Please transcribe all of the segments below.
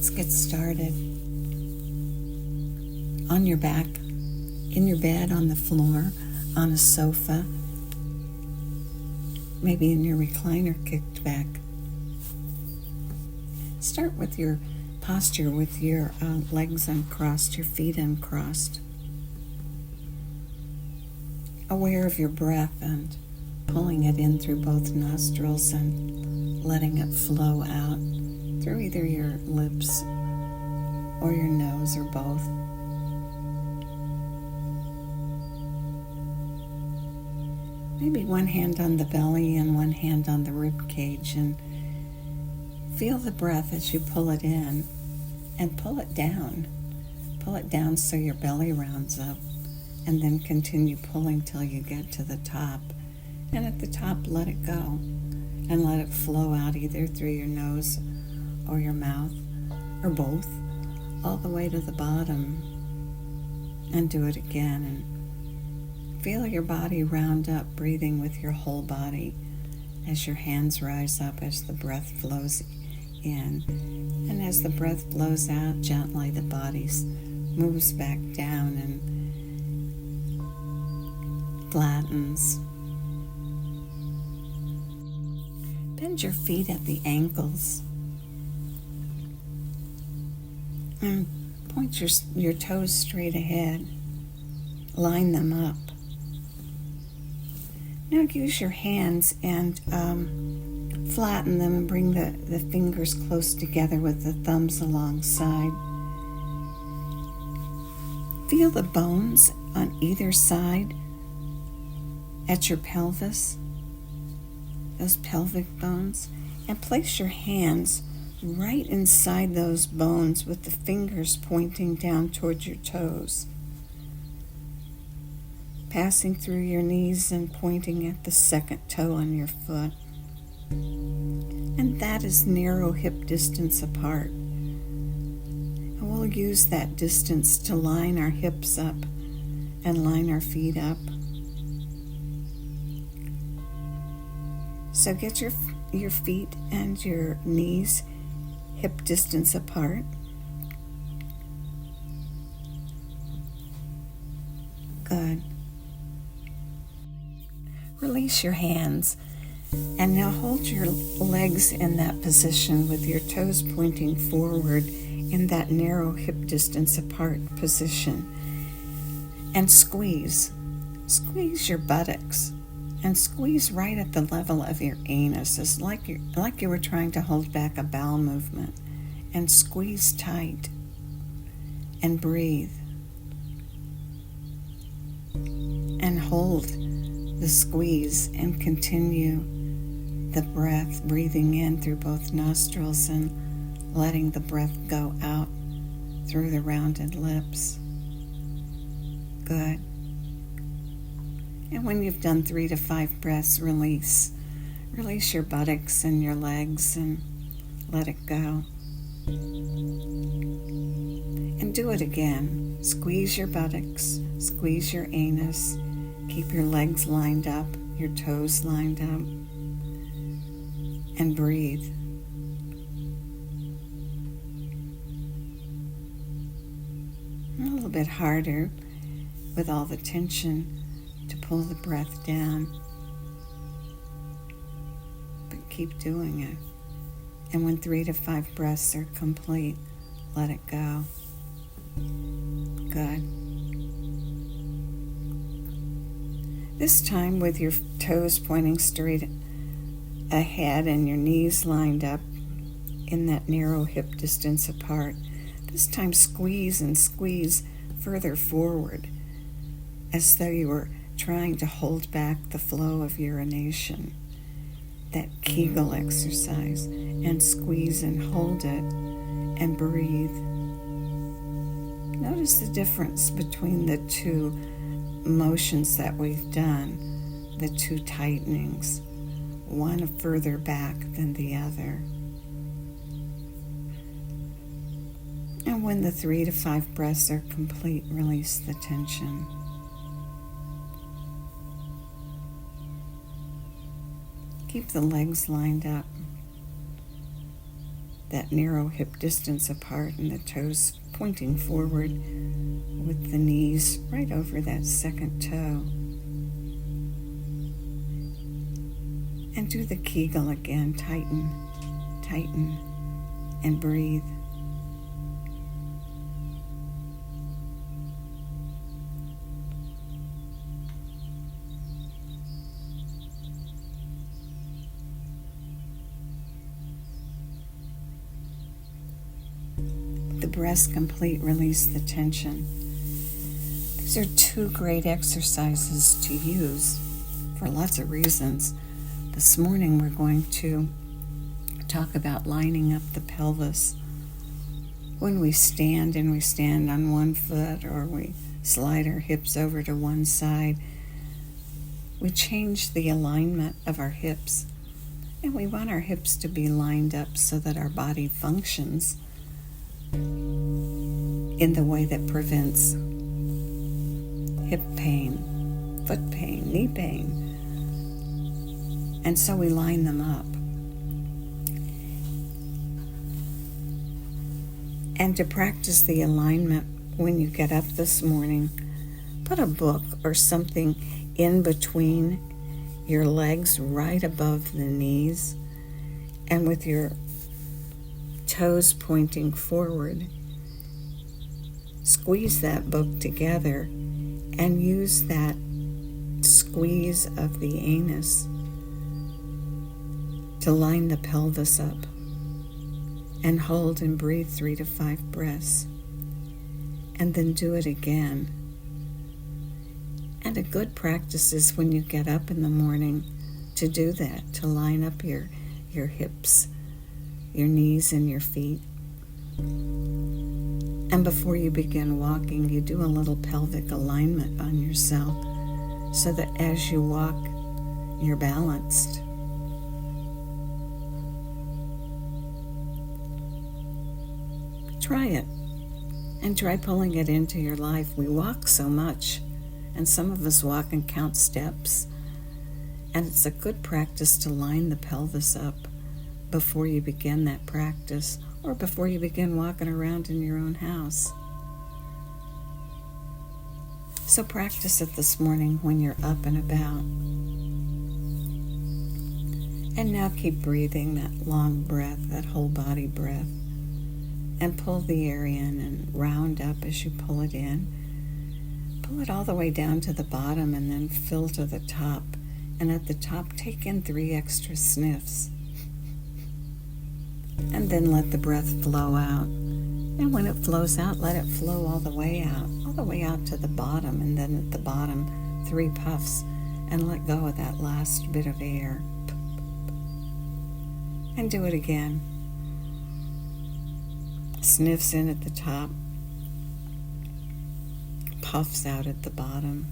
Let's get started. On your back, in your bed, on the floor, on a sofa, maybe in your recliner kicked back. Start with your posture with your legs uncrossed, your feet uncrossed. Aware of your breath and pulling it in through both nostrils and letting it flow out through either your lips or your nose or both. Maybe one hand on the belly and one hand on the rib cage, and feel the breath as you pull it in and pull it down. Pull it down so your belly rounds up, and then continue pulling till you get to the top. And at the top, let it go and let it flow out either through your nose or your mouth or both, all the way to the bottom. And do it again, and feel your body round up, breathing with your whole body as your hands rise up as the breath flows in. And as the breath blows out, gently the body moves back down and flattens. Bend your feet at the ankles and point your toes straight ahead. Line them up. Now use your hands and flatten them and bring the fingers close together with the thumbs alongside. Feel the bones on either side at your pelvis, those pelvic bones, and place your hands right inside those bones with the fingers pointing down towards your toes, passing through your knees and pointing at the second toe on your foot. And that is narrow hip distance apart. And we'll use that distance to line our hips up and line our feet up. So get your feet and your knees hip distance apart. Good. Release your hands, and now hold your legs in that position with your toes pointing forward in that narrow hip distance apart position. And squeeze your buttocks, and squeeze right at the level of your anus. It's like you were trying to hold back a bowel movement. And squeeze tight and breathe. And hold the squeeze and continue the breath, breathing in through both nostrils and letting the breath go out through the rounded lips. Good. And when you've done 3 to 5 breaths, release. Release your buttocks and your legs and let it go. And do it again. Squeeze your buttocks, squeeze your anus, keep your legs lined up, your toes lined up, and breathe. A little bit harder with all the tension to pull the breath down, but keep doing it. And when 3 to 5 breaths are complete, let it go. Good. This time, with your toes pointing straight ahead and your knees lined up in that narrow hip distance apart, this time squeeze and squeeze further forward as though you were trying to hold back the flow of urination. That Kegel exercise, and squeeze and hold it and breathe. Notice the difference between the two motions that we've done, the two tightenings, one further back than the other. And when the 3 to 5 breaths are complete, release the tension. Keep the legs lined up. that narrow hip distance apart and the toes pointing forward with the knees right over that second toe. And do the Kegel again. Tighten, tighten, and breathe. The breast complete, release the tension. These are two great exercises to use for lots of reasons. This morning we're going to talk about lining up the pelvis. When we stand and we stand on one foot or we slide our hips over to one side, we change the alignment of our hips. And we want our hips to be lined up so that our body functions in the way that prevents hip pain, foot pain, knee pain. And so we line them up. And to practice the alignment, when you get up this morning, put a book or something in between your legs right above the knees, and with your toes pointing forward, squeeze that book together and use that squeeze of the anus to line the pelvis up, and hold and breathe 3 to 5 breaths, and then do it again. And a good practice is when you get up in the morning to do that, to line up your hips, your knees and your feet. And before you begin walking, you do a little pelvic alignment on yourself so that as you walk, you're balanced. Try it, and try pulling it into your life. We walk so much, and some of us walk and count steps, and it's a good practice to line the pelvis up before you begin that practice, or before you begin walking around in your own house. So practice it this morning when you're up and about. And now keep breathing that long breath, that whole body breath. And pull the air in and round up as you pull it in. Pull it all the way down to the bottom and then fill to the top. And at the top, take in 3 extra sniffs. And then let the breath flow out. And when it flows out, let it flow all the way out to the bottom. And then at the bottom, 3 puffs. And let go of that last bit of air. And do it again. Sniffs in at the top, puffs out at the bottom.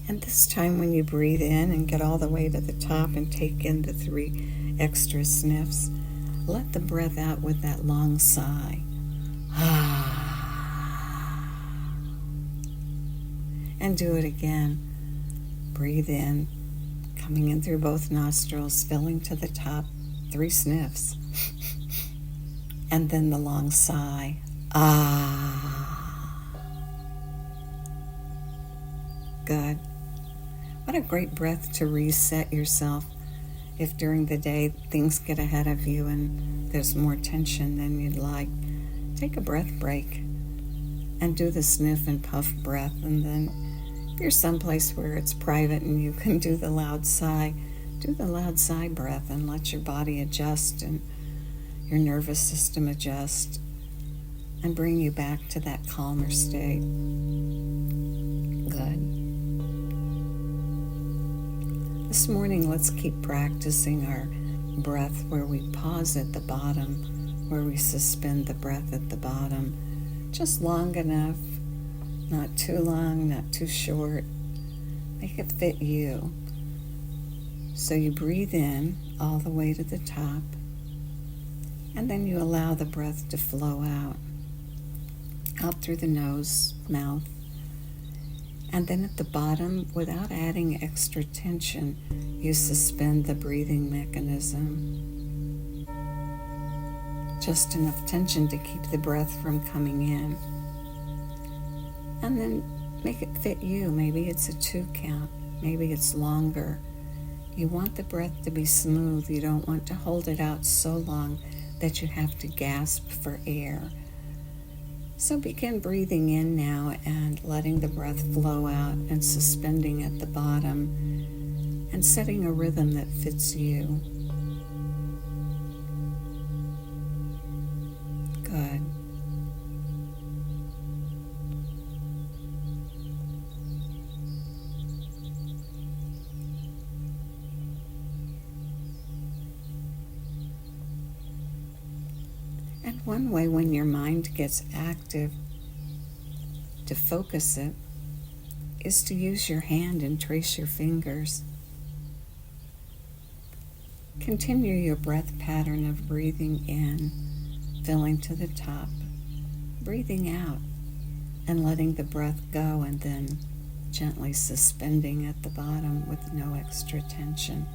And this time when you breathe in and get all the way to the top and take in the 3 extra sniffs, let the breath out with that long sigh. And do it again. Breathe in. Coming in through both nostrils, filling to the top, 3 sniffs. And then the long sigh. Good. What a great breath to reset yourself if during the day things get ahead of you and there's more tension than you'd like. Take a breath break and do the sniff and puff breath, and then if you're someplace where it's private and you can do the loud sigh, do the loud sigh breath and let your body adjust and your nervous system adjust and bring you back to that calmer state. Good. This morning, let's keep practicing our breath where we pause at the bottom, where we suspend the breath at the bottom, just long enough. Not too long, not too short. Make it fit you. So you breathe in all the way to the top, and then you allow the breath to flow out through the nose, mouth, And then at the bottom, without adding extra tension, you suspend the breathing mechanism. Just enough tension to keep the breath from coming in. And then make it fit you. Maybe it's a 2 count. Maybe it's longer. You want the breath to be smooth. You don't want to hold it out so long that you have to gasp for air. So begin breathing in now and letting the breath flow out and suspending at the bottom and setting a rhythm that fits you. Good. And one way when your mind gets active to focus it is to use your hand and trace your fingers. Continue your breath pattern of breathing in, filling to the top, breathing out, and letting the breath go, and then gently suspending at the bottom with no extra tension.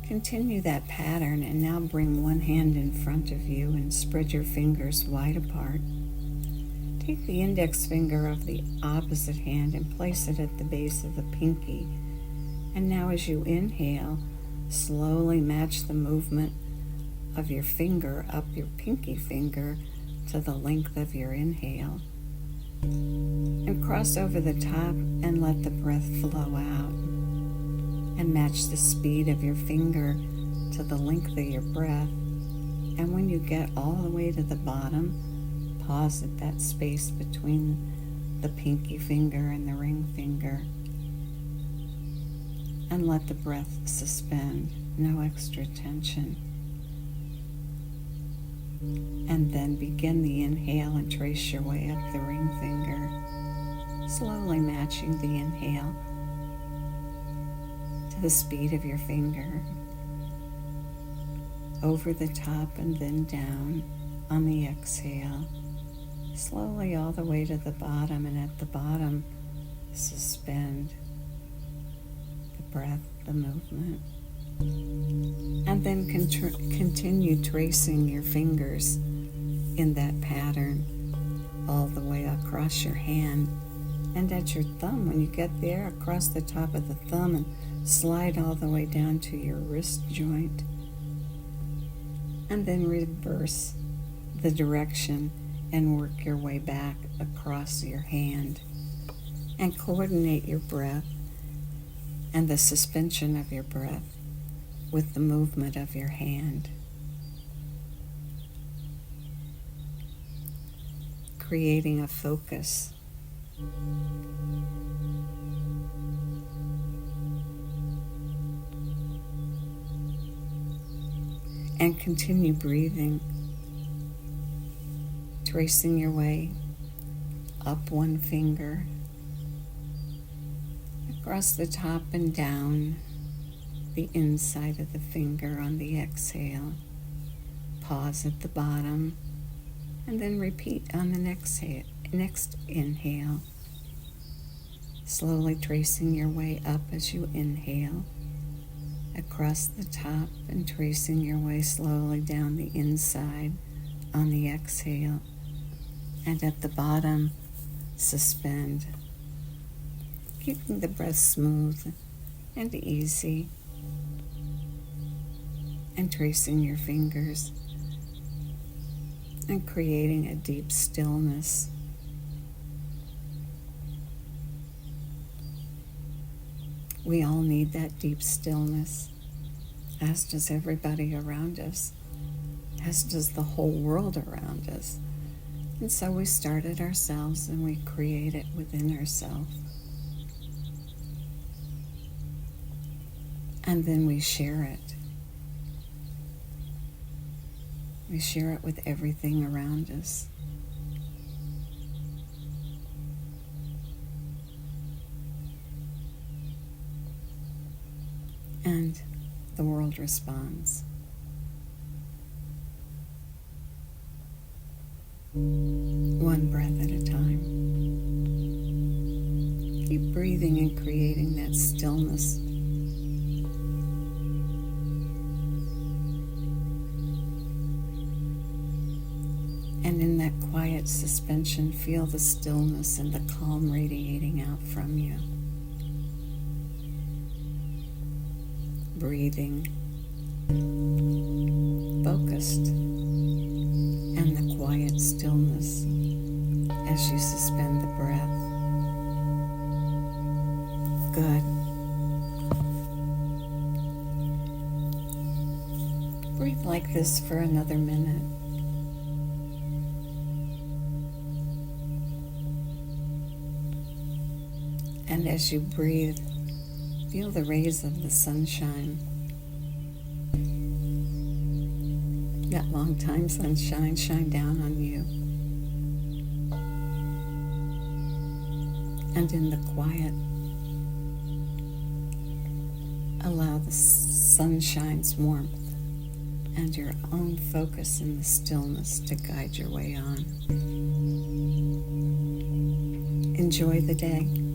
Continue that pattern and now bring one hand in front of you and spread your fingers wide apart. Take the index finger of the opposite hand and place it at the base of the pinky. And now as you inhale, slowly match the movement of your finger up your pinky finger to the length of your inhale. And cross over the top and let the breath flow out. And match the speed of your finger to the length of your breath. And when you get all the way to the bottom, pause at that space between the pinky finger and the ring finger. And let the breath suspend, no extra tension. And then begin the inhale and trace your way up the ring finger, slowly matching the inhale the speed of your finger, over the top and then down on the exhale, slowly all the way to the bottom, and at the bottom suspend the breath, the movement, and then continue tracing your fingers in that pattern all the way across your hand and at your thumb. When you get there, across the top of the thumb, and slide all the way down to your wrist joint, and then reverse the direction and work your way back across your hand, and coordinate your breath and the suspension of your breath with the movement of your hand, creating a focus. And continue breathing, tracing your way up one finger, across the top and down the inside of the finger on the exhale. Pause at the bottom, and then repeat on the next inhale, slowly tracing your way up as you inhale, across the top, and tracing your way slowly down the inside on the exhale, and at the bottom suspend, keeping the breath smooth and easy, and tracing your fingers and creating a deep stillness. We all need that deep stillness, as does everybody around us, as does the whole world around us. And so we start it ourselves and we create it within ourselves. And then we share it. We share it with everything around us. And the world responds. one breath at a time. Keep breathing and creating that stillness. And in that quiet suspension, feel the stillness and the calm radiating out from you. Breathing, focused, and the quiet stillness as you suspend the breath. Good. Breathe like this for another minute. And as you breathe, feel the rays of the sunshine. That long time sunshine shine down on you. And in the quiet, allow the sunshine's warmth and your own focus in the stillness to guide your way on. Enjoy the day.